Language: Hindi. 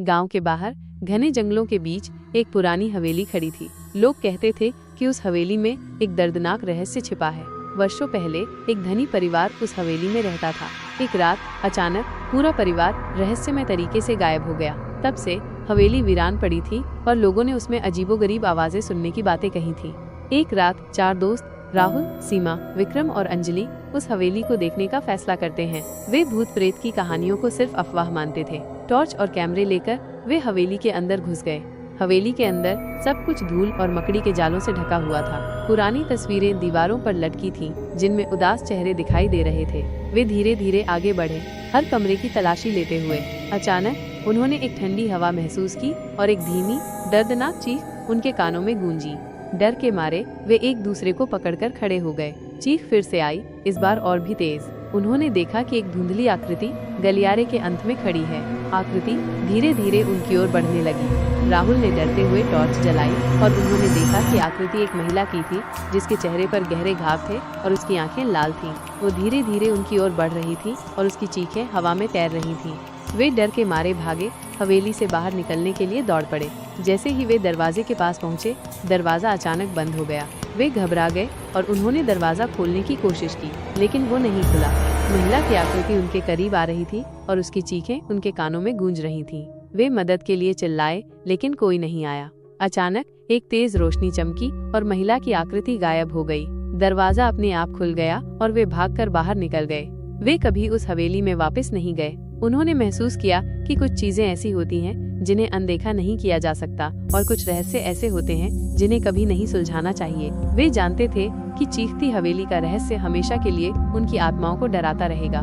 गांव के बाहर घने जंगलों के बीच एक पुरानी हवेली खड़ी थी। लोग कहते थे कि उस हवेली में एक दर्दनाक रहस्य छिपा है। वर्षों पहले एक धनी परिवार उस हवेली में रहता था। एक रात अचानक पूरा परिवार रहस्यमय तरीके से गायब हो गया। तब से हवेली वीरान पड़ी थी और लोगों ने उसमें अजीबोगरीब आवाजें सुनने की बातें कही थी। एक रात 4 दोस्त राहुल, सीमा, विक्रम और अंजलि उस हवेली को देखने का फैसला करते हैं। वे भूत प्रेत की कहानियों को सिर्फ अफवाह मानते थे। टॉर्च और कैमरे लेकर वे हवेली के अंदर घुस गए। हवेली के अंदर सब कुछ धूल और मकड़ी के जालों से ढका हुआ था। पुरानी तस्वीरें दीवारों पर लटकी थीं, जिनमें उदास चेहरे दिखाई दे रहे थे। वे धीरे धीरे आगे बढ़े, हर कमरे की तलाशी लेते हुए। अचानक उन्होंने एक ठंडी हवा महसूस की और एक धीमी दर्दनाक चीख उनके कानों में गूंजी। डर के मारे वे एक दूसरे को पकड़कर खड़े हो गए। चीख फिर से आई, इस बार और भी तेज। उन्होंने देखा कि एक धुंधली आकृति गलियारे के अंत में खड़ी है। आकृति धीरे धीरे उनकी ओर बढ़ने लगी। राहुल ने डरते हुए टॉर्च जलाई और उन्होंने देखा कि आकृति एक महिला की थी, जिसके चेहरे पर गहरे घाव थे और उसकी आंखें लाल थीं। वो धीरे धीरे उनकी ओर बढ़ रही थी और उसकी चीखें हवा में तैर रही थीं। वे डर के मारे भागे, हवेली से बाहर निकलने के लिए दौड़ पड़े। जैसे ही वे दरवाजे के पास पहुंचे, दरवाजा अचानक बंद हो गया। वे घबरा गए और उन्होंने दरवाजा खोलने की कोशिश की, लेकिन वो नहीं खुला। महिला की आकृति उनके करीब आ रही थी और उसकी चीखें उनके कानों में गूंज रही थीं। वे मदद के लिए चिल्लाए, लेकिन कोई नहीं आया। अचानक एक तेज रोशनी चमकी और महिला की आकृति गायब हो गई। दरवाजा अपने आप खुल गया और वे भागकर बाहर निकल गए। वे कभी उस हवेली में वापस नहीं गए। उन्होंने महसूस किया कि कुछ चीजें ऐसी होती हैं जिन्हें अनदेखा नहीं किया जा सकता और कुछ रहस्य ऐसे होते हैं जिन्हें कभी नहीं सुलझाना चाहिए। वे जानते थे कि चीखती हवेली का रहस्य हमेशा के लिए उनकी आत्माओं को डराता रहेगा।